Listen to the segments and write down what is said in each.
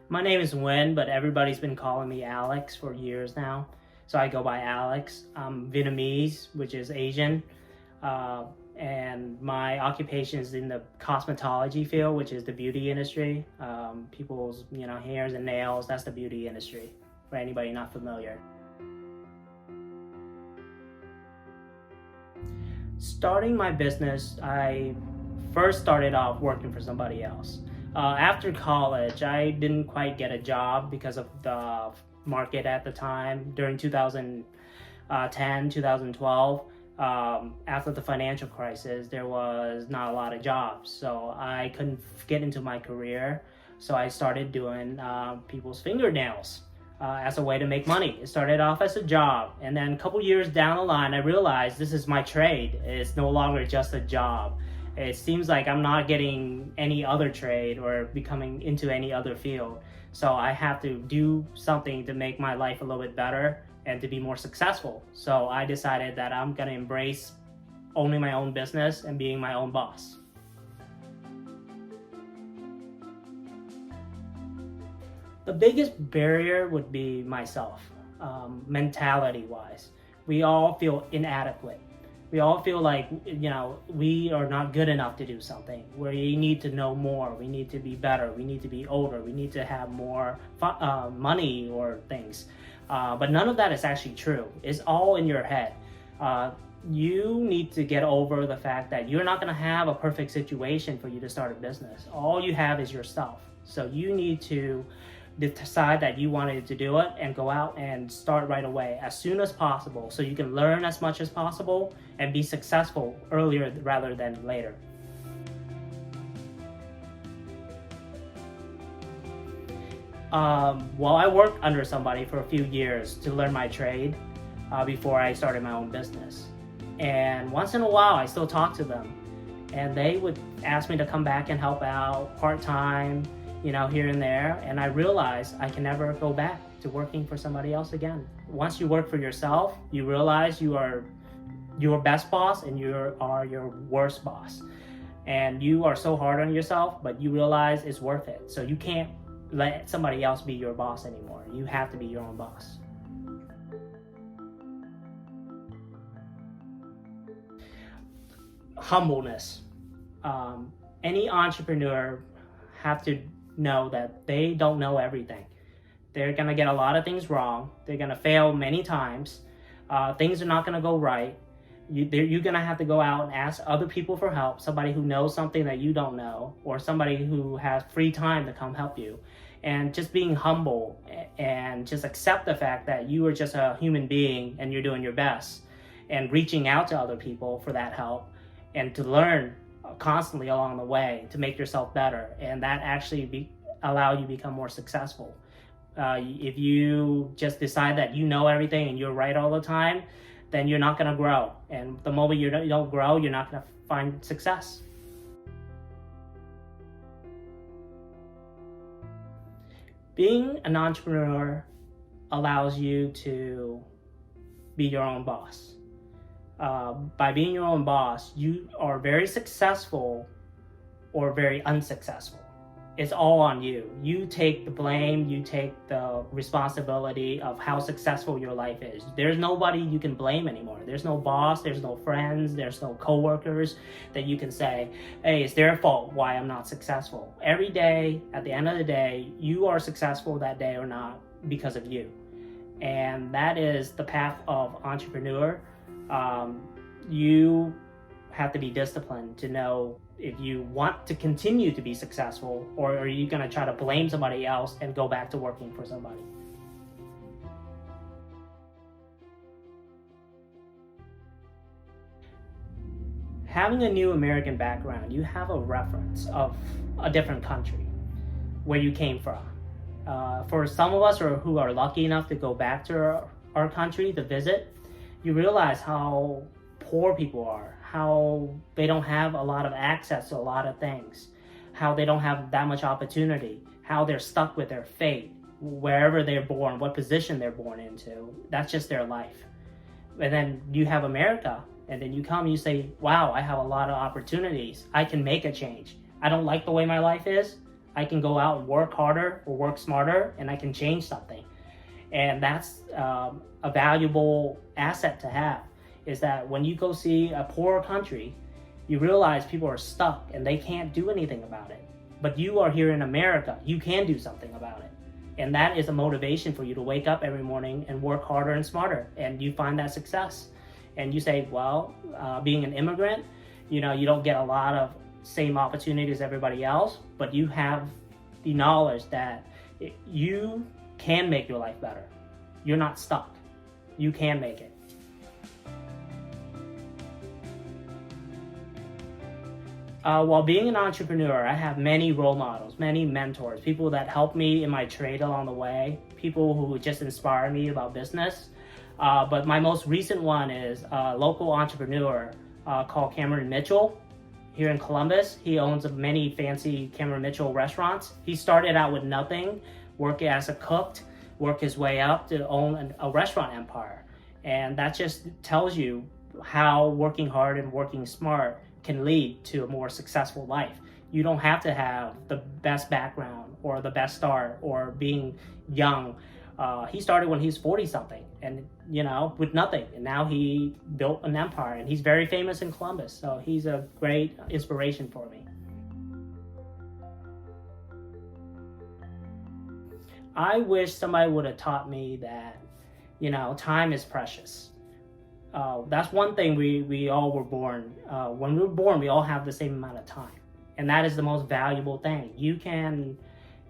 My name is Nguyen, but everybody's been calling me Alex for years now. So I go by Alex. I'm Vietnamese, which is Asian. Uh, and my occupation is in the cosmetology field, which is the beauty industry. People's, hairs and nails, that's the beauty industry, for anybody not familiar. Starting my business, I first started off working for somebody else. After college, I didn't quite get a job because of the market at the time during 2010, 2012. After the financial crisis, there was not a lot of jobs, so I couldn't get into my career. So I started doing people's fingernails as a way to make money. It started off as a job, and then a couple years down the line, I realized this is my trade. It's no longer just a job. It seems like I'm not getting any other trade or becoming into any other field. So I have to do something to make my life a little bit better and to be more successful. So I decided that I'm gonna embrace owning my own business and being my own boss. The biggest barrier would be myself, mentality-wise. We all feel inadequate. We all feel like, we are not good enough to do something. We need to know more. We need to be better. We need to be older. We need to have more money or things. But none of that is actually true. It's all in your head. You need to get over the fact that you're not going to have a perfect situation for you to start a business. All you have is yourself. So you need to decide that you wanted to do it and go out and start right away as soon as possible so you can learn as much as possible and be successful earlier rather than later. Well, I worked under somebody for a few years to learn my trade before I started my own business. And once in a while, I still talk to them. And they would ask me to come back and help out part-time, here and there. And I realized I can never go back to working for somebody else again. Once you work for yourself, you realize you are your best boss and you are your worst boss. And you are so hard on yourself, but you realize it's worth it. So you can't let somebody else be your boss anymore. You have to be your own boss. Humbleness. Any entrepreneur have to know that they don't know everything. They're gonna get a lot of things wrong. They're gonna fail many times. Things are not gonna go right. You're gonna have to go out and ask other people for help, somebody who knows something that you don't know, or somebody who has free time to come help you. And just being humble and just accept the fact that you are just a human being and you're doing your best, and reaching out to other people for that help and to learn constantly along the way to make yourself better, and that actually allow you to become more successful. If you just decide that you know everything and you're right all the time, then you're not going to grow, and the moment you don't grow, you're not going to find success. Being an entrepreneur allows you to be your own boss. By being your own boss, you are very successful or very unsuccessful. It's all on you. You take the blame, you take the responsibility of how successful your life is. There's nobody you can blame anymore. There's no boss, there's no friends, there's no coworkers that you can say, hey, it's their fault why I'm not successful. Every day, at the end of the day, you are successful that day or not because of you. And that is the path of entrepreneur. You have to be disciplined to know if you want to continue to be successful, or are you going to try to blame somebody else and go back to working for somebody. Having a new American background, you have a reference of a different country where you came from. For some of us who are lucky enough to go back to our country to visit, you realize how poor people are, how they don't have a lot of access to a lot of things, how they don't have that much opportunity, how they're stuck with their fate, wherever they're born, what position they're born into. That's just their life. And then you have America, and then you come, you say, wow, I have a lot of opportunities. I can make a change. I don't like the way my life is. I can go out and work harder or work smarter, and I can change something. And that's a valuable asset to have, is that when you go see a poorer country, you realize people are stuck and they can't do anything about it. But you are here in America, you can do something about it. And that is a motivation for you to wake up every morning and work harder and smarter, and you find that success. And you say, well, being an immigrant, you don't get a lot of same opportunities as everybody else, but you have the knowledge that you can make your life better. You're not stuck. You can make it. While being an entrepreneur, I have many role models, many mentors, people that help me in my trade along the way, people who just inspire me about business. But my most recent one is a local entrepreneur called Cameron Mitchell here in Columbus. He owns many fancy Cameron Mitchell restaurants. He started out with nothing, worked as a cook, worked his way up to own a restaurant empire. And that just tells you how working hard and working smart can lead to a more successful life. You don't have to have the best background or the best start or being young. He started when he's 40 something and with nothing, and now he built an empire, and he's very famous in Columbus, so he's a great inspiration for me. I wish somebody would have taught me that time is precious. That's one thing we all were born. When we were born, we all have the same amount of time. And that is the most valuable thing. You can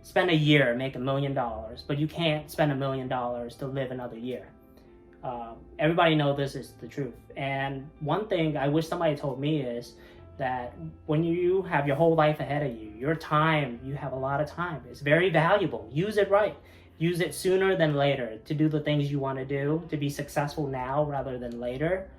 spend a year and make $1 million, but you can't spend $1 million to live another year. Everybody knows this is the truth. And one thing I wish somebody told me is that when you have your whole life ahead of you, your time, you have a lot of time. It's very valuable. Use it right. Use it sooner than later to do the things you want to do, to be successful now rather than later,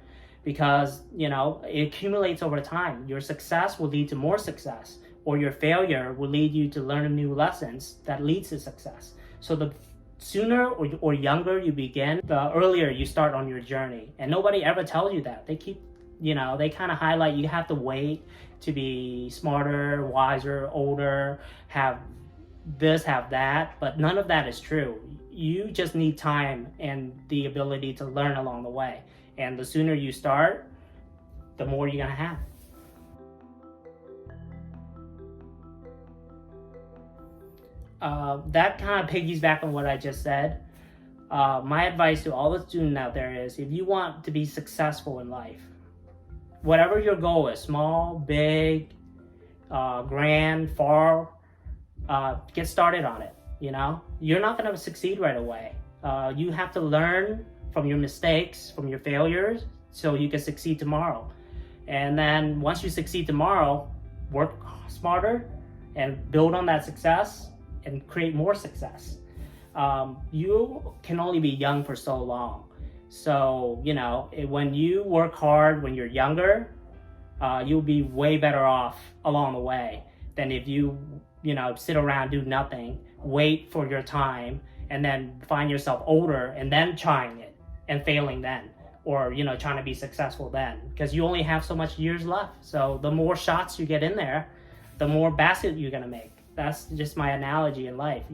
because it accumulates over time. Your success will lead to more success, or your failure will lead you to learn new lessons that leads to success. So the sooner or younger you begin, the earlier you start on your journey. And nobody ever tells you that. They keep, they kind of highlight you have to wait to be smarter, wiser, older, have this, have that, but none of that is true. You just need time and the ability to learn along the way. And the sooner you start, the more you're gonna have. That kind of piggies back on what I just said. My advice to all the students out there is, if you want to be successful in life, whatever your goal is, small, big, grand, far, get started on it. You're not going to succeed right away. You have to learn from your mistakes, from your failures, so you can succeed tomorrow. And then once you succeed tomorrow, work smarter and build on that success and create more success. You can only be young for so long. So, when you work hard when you're younger, you'll be way better off along the way than if you sit around, do nothing, wait for your time, and then find yourself older and then trying it and failing then, or trying to be successful then, because you only have so much years left. So the more shots you get in there, the more basket you're gonna make. That's just my analogy in life.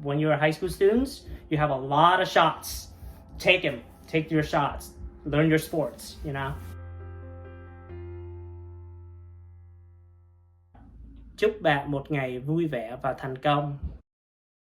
When you're high school students, you have a lot of shots. Take them, take your shots, learn your sports. Chúc bạn một ngày vui vẻ và thành công.